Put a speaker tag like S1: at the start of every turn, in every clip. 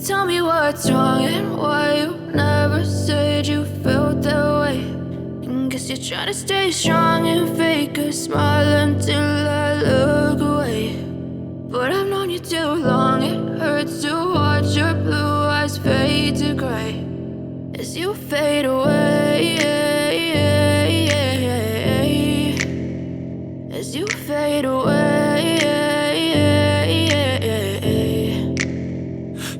S1: Tell me what's wrong and why you never said you felt that way. And guess you're trying to stay strong and fake a smile until I look away. But I've known you too long, it hurts to watch your blue eyes fade to gray as you fade away, as you fade away.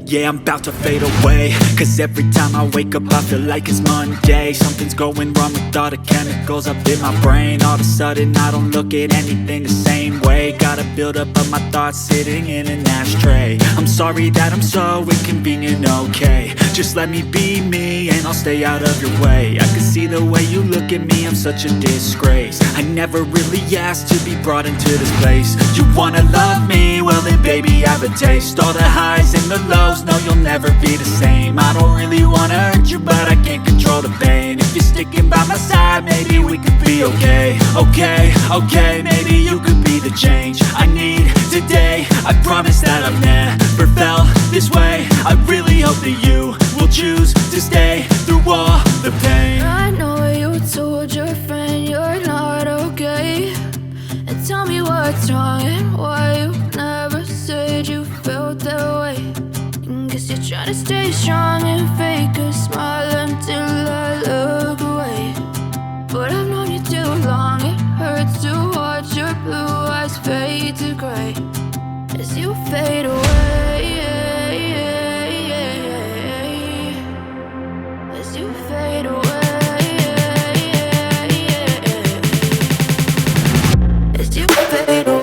S2: Yeah, I'm about to fade away, cause every time I wake up I feel like it's Monday. Something's going wrong with all the chemicals up in my brain. All of a sudden I don't look at anything the same way. Gotta build up of my thoughts sitting in an ashtray. I'm sorry that I'm so inconvenient, okay. Just let me be me and I'll stay out of your way. I can see the way you look at me, I'm such a disgrace. I never really asked to be brought into this place. You wanna love me? Well then baby I have a taste. All the highs and the lows, no you'll never be the same. I don't really wanna hurt you but I can't control the pain. If you're sticking by my side maybe we could be okay. Okay, maybe you could be the change I need today. I promise that I've never felt this way. I really hope that you will choose to stay through all the pain.
S1: I know you told your friend you're not okay. And tell me what's wrong and why you never said you felt that way. And guess you're trying to stay strong and fake a smile until I look away. But I've known you too long, it hurts to watch your blue eyes fade to gray as you fade away, as you fade away, as you fade away.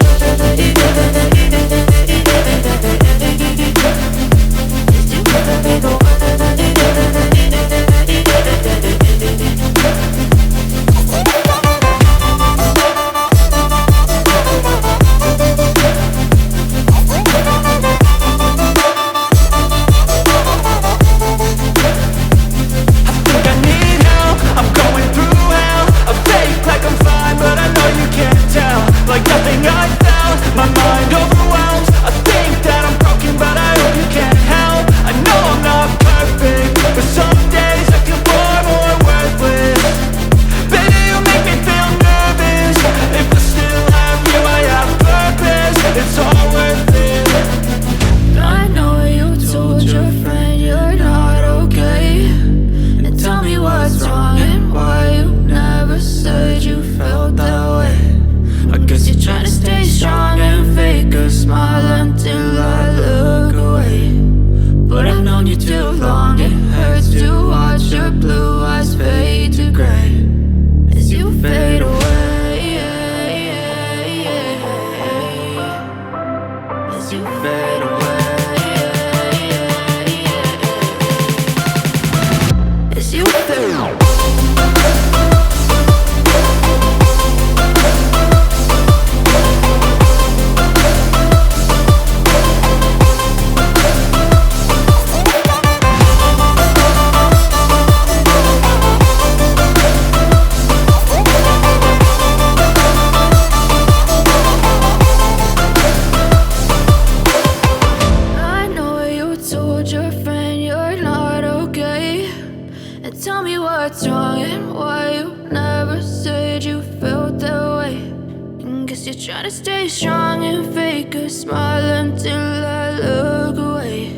S1: Try to stay strong and fake a smile until I look away.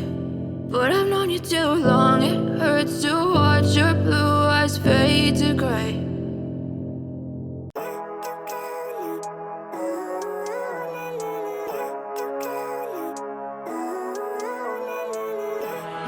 S1: But I've known you too long, it hurts to watch your blue eyes fade to gray.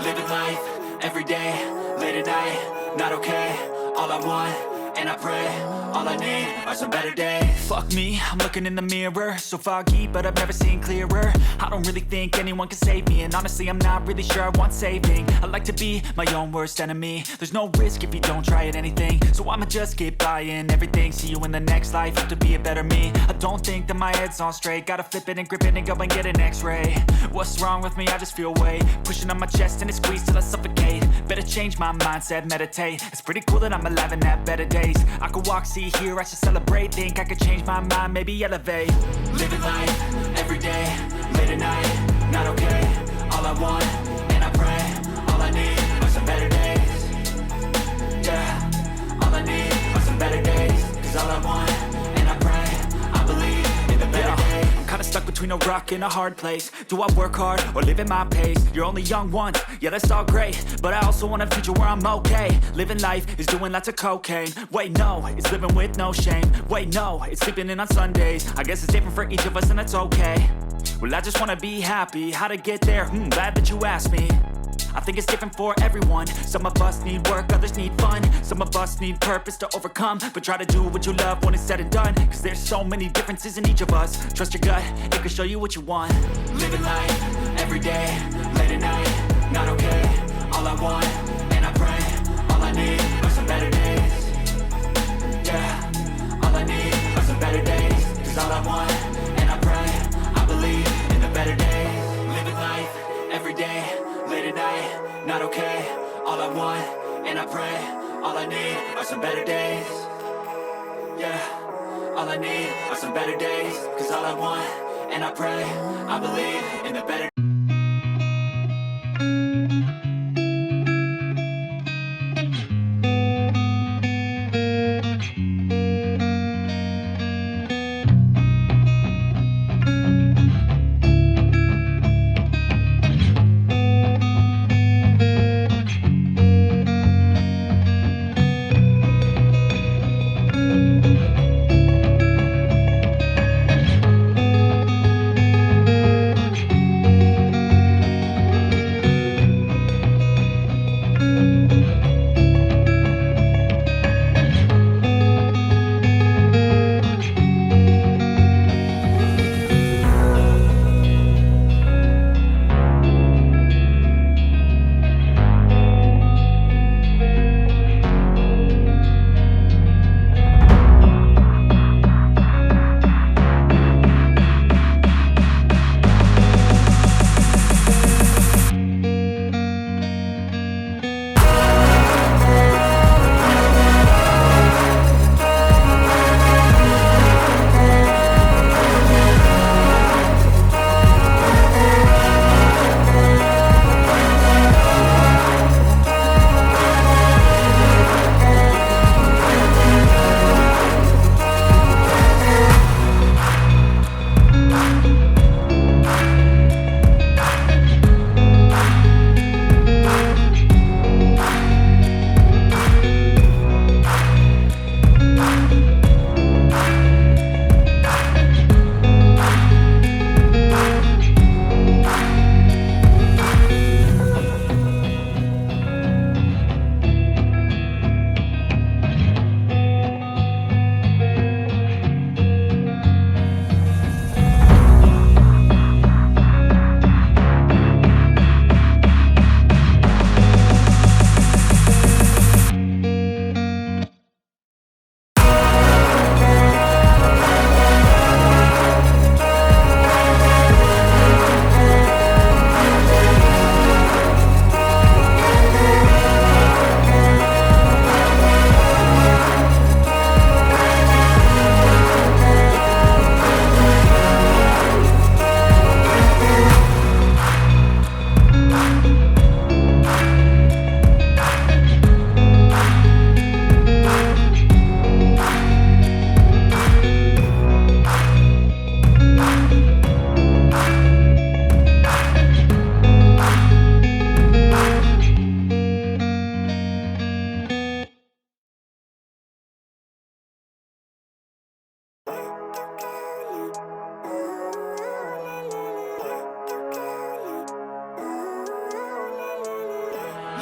S2: Living life, every day, late at night, not okay. All I want, and I pray, all I need are some better days. Fuck me, I'm looking in the mirror, so foggy, but I've never seen clearer. I don't really think anyone can save me, and honestly I'm not really sure I want saving. I like to be my own worst enemy. There's no risk if you don't try at anything, so I'ma just keep buying everything. See you in the next life, hope to be a better me. I don't think that my head's on straight, gotta flip it and grip it and go and get an x-ray. What's wrong with me? I just feel weight pushing on my chest and it squeezes till I suffocate. Better change my mindset, meditate. It's pretty cool that I'm alive and have better days. I could walk, see, hear, I should celebrate. Think I could change my mind, maybe elevate. Living life, every day, late at night, not okay. All I want, and I pray, between a rock and a hard place. Do I work hard or live at my pace? You're only young once, yeah that's all great, but I also want a future where I'm okay. Living life is doing lots of cocaine. Wait no, it's living with no shame. Wait no, it's sleeping in on Sundays. I guess it's different for each of us and that's okay. Well I just wanna be happy, how to get there? Glad that you asked me. I think it's different for everyone. Some of us need work, others need fun. Some of us need purpose to overcome. But try to do what you love when it's said and done, cause there's so many differences in each of us. Trust your gut, it can show you what you want. Living life, everyday, late at night, not okay. All I want, and I pray, all I need are some better days. Yeah, all I need are some better days. Cause all I want, and I pray, I believe in the better days. Living life, everyday, late at night, not okay. All I want, and I pray, all I need are some better days. Yeah, all I need are some better days. Cause all I want, and I pray, I believe in the better days.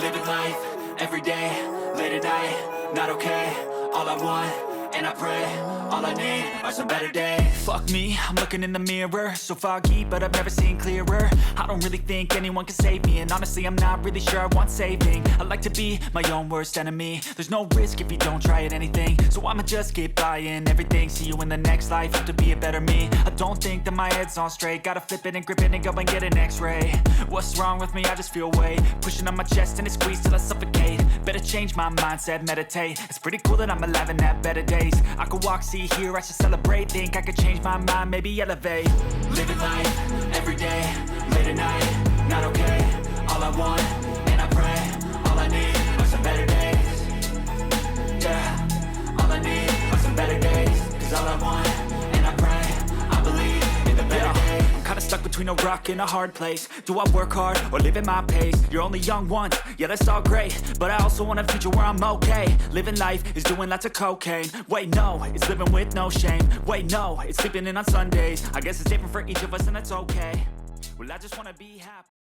S2: Living life, everyday, late at night, not okay. All I want, and I pray, all I need are some better days. Fuck me, I'm looking in the mirror, so foggy, but I've never seen clearer. I don't really think anyone can save me, and honestly I'm not really sure I want saving. I like to be my own worst enemy. There's no risk if you don't try at anything, so I'ma just keep buying everything. See you in the next life, hope to be a better me. I don't think that my head's on straight, gotta flip it and grip it and go and get an x-ray. What's wrong with me? I just feel weight pushing on my chest and it squeezes till I suffocate. Better change my mindset, meditate. It's pretty cool that I'm alive and have better days. I could walk, see, hear, I should celebrate. Think I could change my mind, maybe elevate. Living life, everyday, late at night, not okay. All I want, and I pray, all I need are some better days. Yeah, all I need are some better days. Cause all I want, and I pray, I believe in the better days. rock in a hard place. Do I work hard or live at my pace? You're only young once, yeah that's all great, but I also want a future where I'm okay. Living life is doing lots of cocaine. Wait no, it's living with no shame. Wait no, it's sleeping in on Sundays. I guess it's different for each of us and that's okay. Well I just wanna be happy.